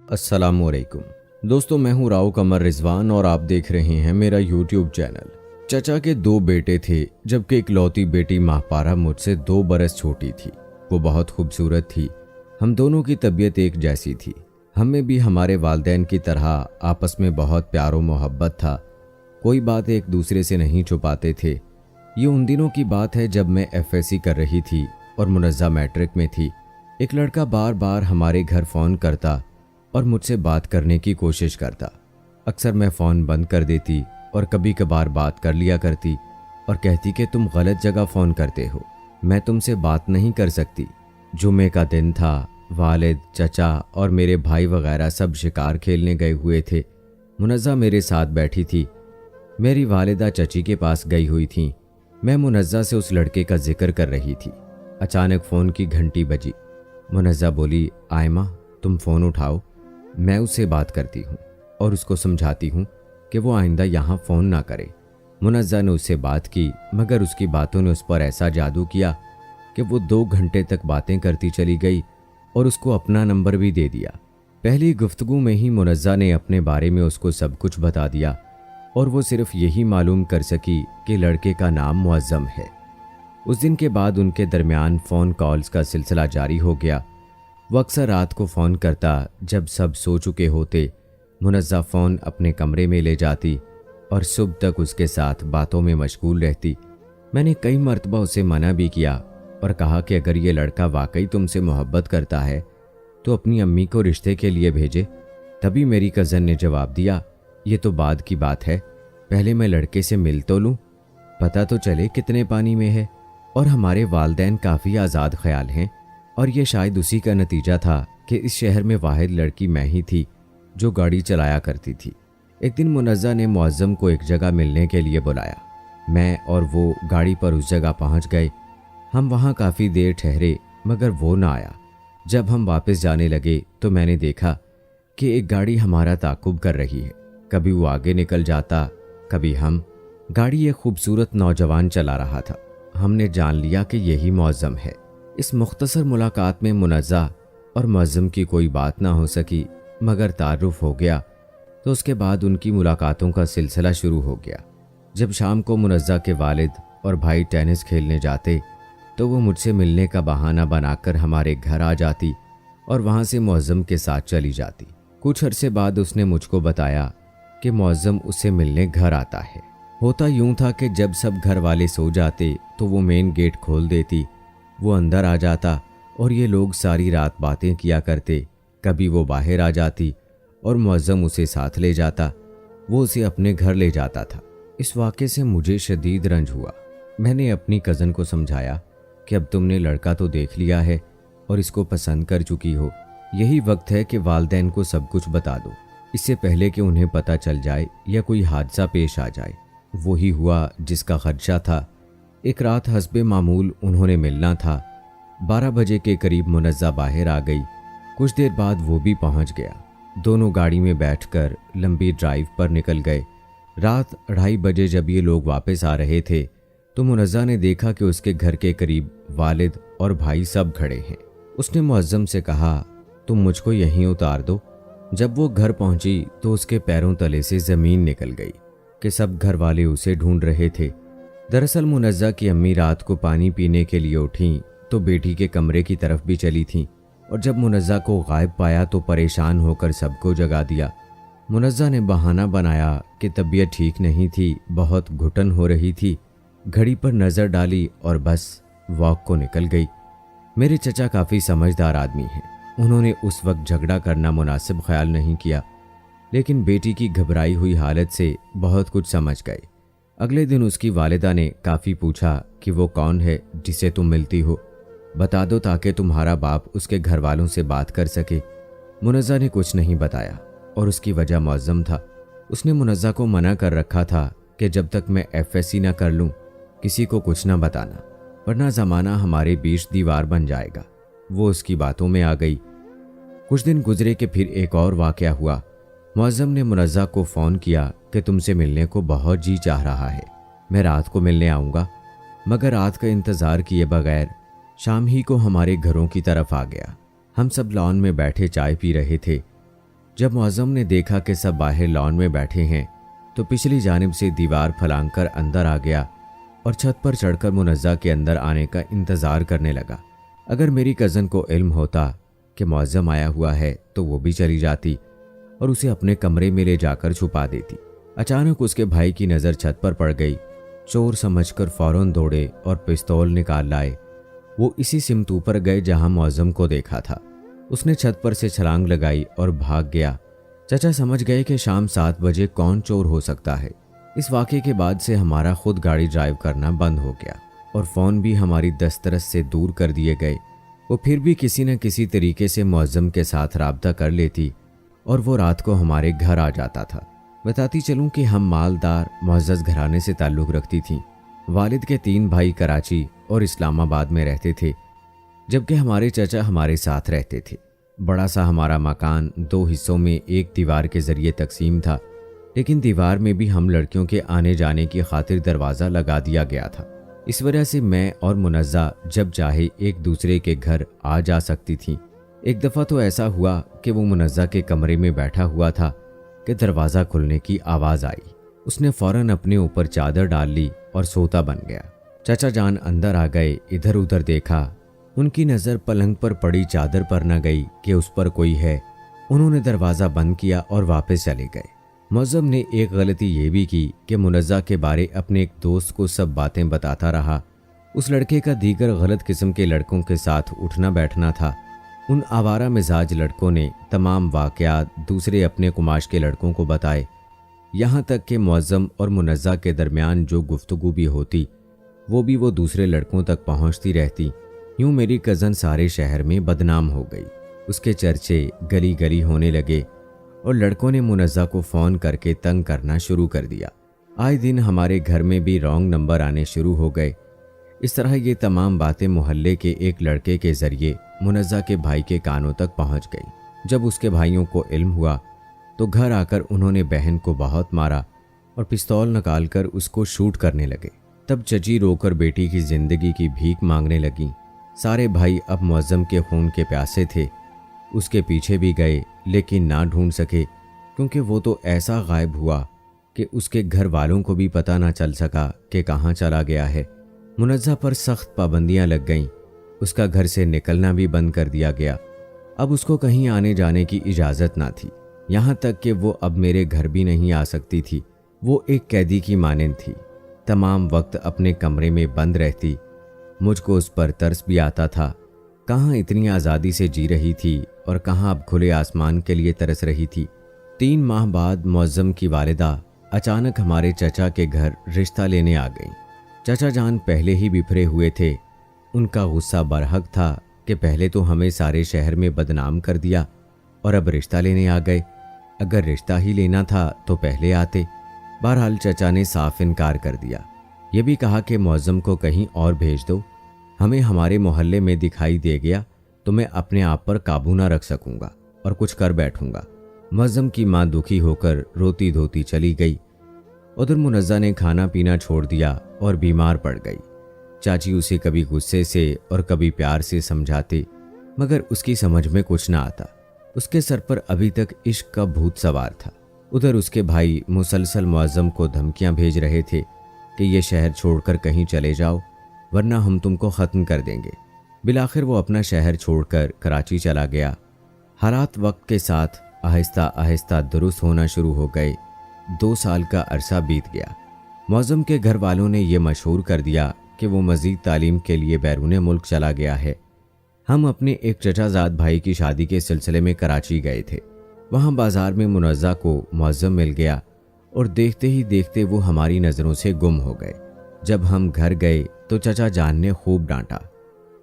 अस्सलाम वालेकुम दोस्तों, मैं हूं राव कमर रिजवान और आप देख रहे हैं मेरा यूट्यूब चैनल। चचा के 2 बेटे थे, जबकि इकलौती बेटी माहपारा मुझसे 2 बरस छोटी थी। वो बहुत खूबसूरत थी। हम दोनों की तबीयत एक जैसी थी। हमें भी हमारे वालिदैन की तरह आपस में बहुत प्यार और मोहब्बत था। कोई बात एक दूसरे से नहीं छुपाते थे। ये उन दिनों की बात है जब मैं FSC कर रही थी और मुनज़्ज़ा मैट्रिक में थी। एक लड़का बार बार हमारे घर फ़ोन करता और मुझसे बात करने की कोशिश करता। अक्सर मैं फ़ोन बंद कर देती और कभी कभार बात कर लिया करती और कहती कि तुम गलत जगह फ़ोन करते हो, मैं तुमसे बात नहीं कर सकती। जुमे का दिन था। वालिद, चचा और मेरे भाई वगैरह सब शिकार खेलने गए हुए थे। मुनज़्ज़ा मेरे साथ बैठी थी। मेरी वालिदा चची के पास गई हुई थी। मैं मुनज़्ज़ा से उस लड़के का जिक्र कर रही थी। अचानक फ़ोन की घंटी बजी। मुनज़्ज़ा बोली, आयमा तुम फ़ोन उठाओ, मैं उससे बात करती हूँ और उसको समझाती हूँ कि वो आइंदा यहाँ फ़ोन ना करे। मुनज़्ज़ा ने उससे बात की, मगर उसकी बातों ने उस पर ऐसा जादू किया कि वो 2 घंटे तक बातें करती चली गई और उसको अपना नंबर भी दे दिया। पहली गुफ्तगू में ही मुनज़्ज़ा ने अपने बारे में उसको सब कुछ बता दिया और वो सिर्फ यही मालूम कर सकी कि लड़के का नाम मुअज़्ज़म है। उस दिन के बाद उनके दरमियान फ़ोन कॉल्स का सिलसिला जारी हो गया। वो अक्सर रात को फ़ोन करता जब सब सो चुके होते। मुनज़्ज़ा फ़ोन अपने कमरे में ले जाती और सुबह तक उसके साथ बातों में मशगूल रहती। मैंने कई मरतबा उसे मना भी किया और कहा कि अगर ये लड़का वाकई तुमसे मोहब्बत करता है तो अपनी अम्मी को रिश्ते के लिए भेजे। तभी मेरी कज़न ने जवाब दिया, ये तो बाद की बात है, पहले मैं लड़के से मिल तो लूँ, पता तो चले कितने पानी में है। और हमारे वालिदैन काफ़ी आज़ाद ख्याल हैं और ये शायद उसी का नतीजा था कि इस शहर में वाहिद लड़की मैं ही थी जो गाड़ी चलाया करती थी। एक दिन मुनज़्ज़ा ने मुअज़्ज़म को एक जगह मिलने के लिए बुलाया। मैं और वो गाड़ी पर उस जगह पहुंच गए। हम वहां काफ़ी देर ठहरे, मगर वो ना आया। जब हम वापस जाने लगे तो मैंने देखा कि एक गाड़ी हमारा ताक़ुब कर रही है। कभी वो आगे निकल जाता, कभी हम। गाड़ी एक खूबसूरत नौजवान चला रहा था। हमने जान लिया कि यही मुअज़्ज़म है। इस मुख्तसर मुलाकात में मुनज़्ज़ा और मुअज़्ज़म की कोई बात ना हो सकी, मगर तारुफ हो गया। तो उसके बाद उनकी मुलाकातों का सिलसिला शुरू हो गया। जब शाम को मुनज़्ज़ा के वालिद और भाई टेनिस खेलने जाते तो वो मुझसे मिलने का बहाना बनाकर हमारे घर आ जाती और वहाँ से मुअज़्ज़म के साथ चली जाती। कुछ अरसे बाद उसने मुझको बताया कि मुअज़्ज़म उससे मिलने घर आता है। होता यूं था कि जब सब घर वाले सो जाते तो वो मेन गेट खोल देती, वो अंदर आ जाता और ये लोग सारी रात बातें किया करते। कभी वो बाहर आ जाती और मुअज़्ज़म उसे साथ ले जाता। वो उसे अपने घर ले जाता था। इस वाक़े से मुझे शदीद रंज हुआ। मैंने अपनी कज़न को समझाया कि अब तुमने लड़का तो देख लिया है और इसको पसंद कर चुकी हो, यही वक्त है कि वालिदैन को सब कुछ बता दो, इससे पहले कि उन्हें पता चल जाए या कोई हादसा पेश आ जाए। वही हुआ जिसका खदशा था। एक रात हस्बे मामूल उन्होंने मिलना था। 12 बजे के करीब मुनज़्ज़ा बाहर आ गई। कुछ देर बाद वो भी पहुंच गया। दोनों गाड़ी में बैठकर लंबी ड्राइव पर निकल गए। रात 2:30 बजे जब ये लोग वापस आ रहे थे तो मुनज़्ज़ा ने देखा कि उसके घर के करीब वालिद और भाई सब खड़े हैं। उसने मुअज़्ज़म से कहा, तुम मुझको यहीं उतार दो। जब वो घर पहुंची तो उसके पैरों तले से ज़मीन निकल गई कि सब घर वाले उसे ढूंढ रहे थे। दरअसल मुनज़्ज़ा की अम्मी रात को पानी पीने के लिए उठीं तो बेटी के कमरे की तरफ भी चली थीं और जब मुनज़्ज़ा को गायब पाया तो परेशान होकर सबको जगा दिया। मुनज़्ज़ा ने बहाना बनाया कि तबीयत ठीक नहीं थी, बहुत घुटन हो रही थी। घड़ी पर नज़र डाली और बस वॉक को निकल गई। मेरे चचा काफ़ी समझदार आदमी हैं। उन्होंने उस वक्त झगड़ा करना मुनासिब ख्याल नहीं किया, लेकिन बेटी की घबराई हुई हालत से बहुत कुछ समझ गए। अगले दिन उसकी वालिदा ने काफ़ी पूछा कि वो कौन है जिसे तुम मिलती हो, बता दो ताकि तुम्हारा बाप उसके घर वालों से बात कर सके। मुनज़्ज़ा ने कुछ नहीं बताया और उसकी वजह मुअज़्ज़म था। उसने मुनज़्ज़ा को मना कर रखा था कि जब तक मैं FSC ना कर लूँ किसी को कुछ ना बताना, वरना ज़माना हमारे बीच दीवार बन जाएगा। वो उसकी बातों में आ गई। कुछ दिन गुजरे कि फिर एक और वाक़या हुआ। मुअज़्ज़म ने मुनज़्ज़ा को फ़ोन किया कि तुमसे मिलने को बहुत जी चाह रहा है, मैं रात को मिलने आऊँगा। मगर रात का इंतज़ार किए बगैर शाम ही को हमारे घरों की तरफ आ गया। हम सब लॉन में बैठे चाय पी रहे थे। जब मुअज्जम ने देखा कि सब बाहर लॉन में बैठे हैं तो पिछली जानिब से दीवार फलांग कर अंदर आ गया और छत पर चढ़कर मुनज़्ज़ा के अंदर आने का इंतज़ार करने लगा। अगर मेरी कज़न को इल्म होता कि मुअज्जम आया हुआ है तो वो भी चली जाती और उसे अपने कमरे में ले जाकर छुपा देती। अचानक उसके भाई की नज़र छत पर पड़ गई। चोर समझकर फ़ौरन दौड़े और पिस्तौल निकाल लाए। वो इसी सिमत ऊपर गए जहां मुअज्जम को देखा था। उसने छत पर से छलांग लगाई और भाग गया। चचा समझ गए कि शाम 7 बजे कौन चोर हो सकता है। इस वाक़े के बाद से हमारा खुद गाड़ी ड्राइव करना बंद हो गया और फ़ोन भी हमारी दस्तरस से दूर कर दिए गए। वो फिर भी किसी न किसी तरीके से मुअज्जम के साथ राब्ता कर लेती और वो रात को हमारे घर आ जाता था। बताती चलूं कि हम मालदार मुअज़्ज़ज़ घराने से ताल्लुक़ रखती थीं। वालिद के 3 भाई कराची और इस्लामाबाद में रहते थे, जबकि हमारे चचा हमारे साथ रहते थे। बड़ा सा हमारा मकान 2 हिस्सों में एक दीवार के ज़रिए तकसीम था, लेकिन दीवार में भी हम लड़कियों के आने जाने की खातिर दरवाज़ा लगा दिया गया था। इस वजह से मैं और मुनज़्ज़ा जब चाहे एक दूसरे के घर आ जा सकती थीं। एक दफ़ा तो ऐसा हुआ कि वो मुनज़्ज़ा के कमरे में बैठा हुआ था कि दरवाज़ा खुलने की आवाज़ आई। उसने फ़ौरन अपने ऊपर चादर डाल ली और सोता बन गया। चाचा जान अंदर आ गए, इधर उधर देखा। उनकी नज़र पलंग पर पड़ी चादर पर न गई कि उस पर कोई है। उन्होंने दरवाज़ा बंद किया और वापस चले गए। मुअज्जम ने एक गलती ये भी की कि मुनज़्ज़ा के बारे अपने एक दोस्त को सब बातें बताता रहा। उस लड़के का दीगर गलत किस्म के लड़कों के साथ उठना बैठना था। उन आवारा मिजाज लड़कों ने तमाम वाक़यात दूसरे अपने कुमाश के लड़कों को बताए। यहाँ तक कि मुअज्जम और मुनज़्ज़ा के दरमियान जो गुफ्तगू भी होती वो दूसरे लड़कों तक पहुँचती रहती। यूँ मेरी कज़न सारे शहर में बदनाम हो गई। उसके चर्चे गली गली होने लगे और लड़कों ने मुनज़्ज़ा को फ़ोन करके तंग करना शुरू कर दिया। आए दिन हमारे घर में भी रॉन्ग नंबर आने शुरू हो गए। इस तरह ये तमाम बातें मोहल्ले के एक लड़के के ज़रिए मुनज़्ज़ा के भाई के कानों तक पहुंच गई। जब उसके भाइयों को इल्म हुआ तो घर आकर उन्होंने बहन को बहुत मारा और पिस्तौल निकालकर उसको शूट करने लगे। तब चची रोकर बेटी की ज़िंदगी की भीख मांगने लगी। सारे भाई अब मुअज्जम के खून के प्यासे थे। उसके पीछे भी गए लेकिन ना ढूंढ सके, क्योंकि वो तो ऐसा गायब हुआ कि उसके घर वालों को भी पता ना चल सका कि कहाँ चला गया है। मुनज़्ज़ा पर सख्त पाबंदियां लग गईं। उसका घर से निकलना भी बंद कर दिया गया। अब उसको कहीं आने जाने की इजाज़त ना थी। यहाँ तक कि वो अब मेरे घर भी नहीं आ सकती थी। वो एक कैदी की मानंद थी। तमाम वक्त अपने कमरे में बंद रहती। मुझको उस पर तरस भी आता था। कहाँ इतनी आज़ादी से जी रही थी और कहाँ अब खुले आसमान के लिए तरस रही थी। 3 माह बाद मुअज्जम की वालिदा अचानक हमारे चचा के घर रिश्ता लेने आ गई। चचा जान पहले ही बिफरे हुए थे। उनका गुस्सा बरहक था कि पहले तो हमें सारे शहर में बदनाम कर दिया और अब रिश्ता लेने आ गए। अगर रिश्ता ही लेना था तो पहले आते। बहरहाल चचा ने साफ इनकार कर दिया। ये भी कहा कि मुअज्जम को कहीं और भेज दो। हमें हमारे मोहल्ले में दिखाई दे गया तो मैं अपने आप पर काबू ना रख सकूंगा और कुछ कर बैठूंगा। मुअज्जम की माँ दुखी होकर रोती धोती चली गई। उधर मुनज़्ज़ा ने खाना पीना छोड़ दिया और बीमार पड़ गई। चाची उसे कभी गुस्से से और कभी प्यार से समझाते, मगर उसकी समझ में कुछ ना आता। उसके सर पर अभी तक इश्क का भूत सवार था। उधर उसके भाई मुसलसल मुअज्जम को धमकियां भेज रहे थे कि ये शहर छोड़कर कहीं चले जाओ वरना हम तुमको ख़त्म कर देंगे। बिलाखिर वो अपना शहर छोड़कर कराची चला गया। हालात वक्त के साथ आहिस्ता आहिस्ता दुरुस्त होना शुरू हो गए। 2 साल का अरसा बीत गया। मुअज्जम के घर वालों ने यह मशहूर कर दिया कि वो मज़ीद तालीम के लिए बैरून मुल्क चला गया है। हम अपने एक चचाजाद भाई की शादी के सिलसिले में कराची गए थे। वहाँ बाज़ार में मुनज़्ज़ा को मुअज्जम मिल गया और देखते ही देखते वो हमारी नज़रों से गुम हो गए। जब हम घर गए तो चचा जान ने खूब डांटा।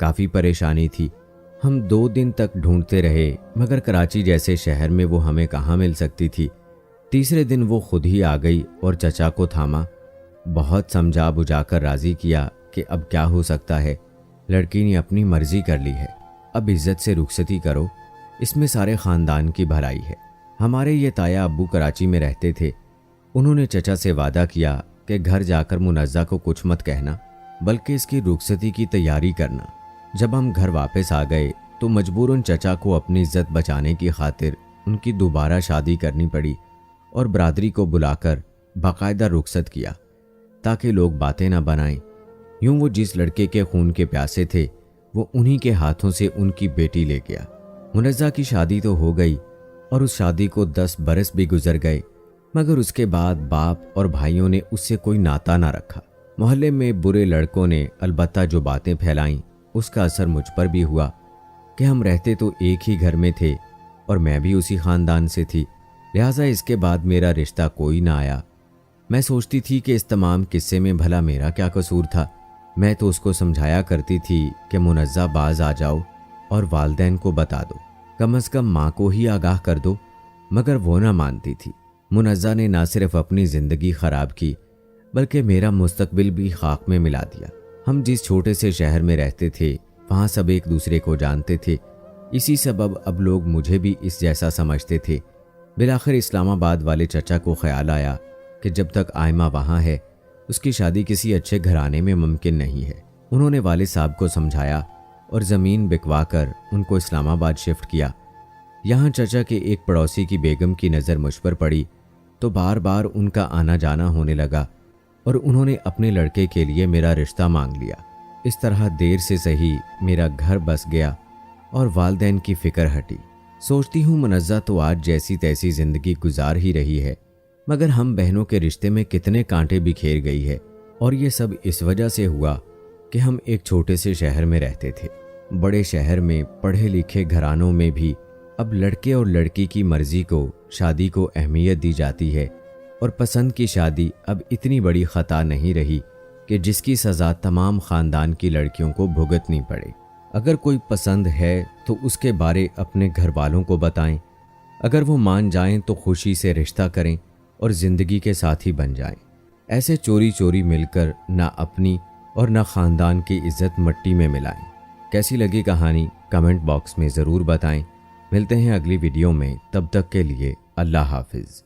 काफ़ी परेशानी थी। हम 2 दिन तक ढूंढते रहे, मगर कराची जैसे शहर में वो हमें कहाँ मिल सकती थी। तीसरे दिन वो खुद ही आ गई और चचा को थामा। बहुत समझा बुझाकर राज़ी किया कि अब क्या हो सकता है, लड़की ने अपनी मर्जी कर ली है, अब इज्जत से रुखसती करो, इसमें सारे ख़ानदान की भलाई है। हमारे ये ताया अब्बू कराची में रहते थे। उन्होंने चचा से वादा किया कि घर जाकर मुनज़्ज़ा को कुछ मत कहना, बल्कि इसकी रुखसती की तैयारी करना। जब हम घर वापस आ गए तो मजबूरन चचा को अपनी इज्जत बचाने की खातिर ان کی دوبارہ شادی کرنی پڑی اور برادری کو بلا کر باقاعدہ رخصت کیا تاکہ لوگ باتیں نہ بنائیں۔ یوں وہ جس لڑکے کے خون کے پیاسے تھے وہ انہی کے ہاتھوں سے ان کی بیٹی لے گیا۔ منزہ کی شادی تو ہو گئی اور اس شادی کو 10 برس بھی گزر گئے، مگر اس کے بعد باپ اور بھائیوں نے اس سے کوئی ناتا نہ رکھا۔ محلے میں برے لڑکوں نے البتہ جو باتیں پھیلائیں اس کا اثر مجھ پر بھی ہوا کہ ہم رہتے تو ایک ہی گھر میں تھے اور میں بھی اسی خاندان سے تھی، لہٰذا اس کے بعد میرا رشتہ کوئی نہ آیا۔ میں سوچتی تھی کہ اس تمام قصے میں بھلا میرا کیا قصور تھا۔ میں تو اس کو سمجھایا کرتی تھی کہ منزہ باز آ جاؤ اور والدین کو بتا دو، کم از کم ماں کو ہی آگاہ کر دو، مگر وہ نہ مانتی تھی۔ منزہ نے نہ صرف اپنی زندگی خراب کی بلکہ میرا مستقبل بھی خاک میں ملا دیا۔ ہم جس چھوٹے سے شہر میں رہتے تھے وہاں سب ایک دوسرے کو جانتے تھے، اسی سبب اب لوگ مجھے بھی اس جیسا سمجھتے تھے۔ بالآخر اسلام آباد والے چچا کو خیال آیا کہ جب تک آئمہ وہاں ہے اس کی شادی کسی اچھے گھرانے میں ممکن نہیں ہے۔ انہوں نے والد صاحب کو سمجھایا اور زمین بکوا کر ان کو اسلام آباد شفٹ کیا۔ یہاں چچا کے ایک پڑوسی کی بیگم کی نظر مجھ پر پڑی تو بار بار ان کا آنا جانا ہونے لگا اور انہوں نے اپنے لڑکے کے لیے میرا رشتہ مانگ لیا۔ اس طرح دیر سے صحیح میرا گھر بس گیا اور والدین کی فکر ہٹی۔ سوچتی ہوں منزہ تو آج جیسی تیسی زندگی گزار ہی رہی ہے، مگر ہم بہنوں کے رشتے میں کتنے کانٹے بکھیر گئی ہے، اور یہ سب اس وجہ سے ہوا کہ ہم ایک چھوٹے سے شہر میں رہتے تھے۔ بڑے شہر میں پڑھے لکھے گھرانوں میں بھی اب لڑکے اور لڑکی کی مرضی کو شادی کو اہمیت دی جاتی ہے، اور پسند کی شادی اب اتنی بڑی خطا نہیں رہی کہ جس کی سزا تمام خاندان کی لڑکیوں کو بھگتنی پڑے۔ اگر کوئی پسند ہے تو اس کے بارے اپنے گھر والوں کو بتائیں، اگر وہ مان جائیں تو خوشی سے رشتہ کریں اور زندگی کے ساتھی بن جائیں۔ ایسے چوری چوری مل کر نہ اپنی اور نہ خاندان کی عزت مٹی میں ملائیں۔ کیسی لگی کہانی کمنٹ باکس میں ضرور بتائیں۔ ملتے ہیں اگلی ویڈیو میں، تب تک کے لیے اللہ حافظ۔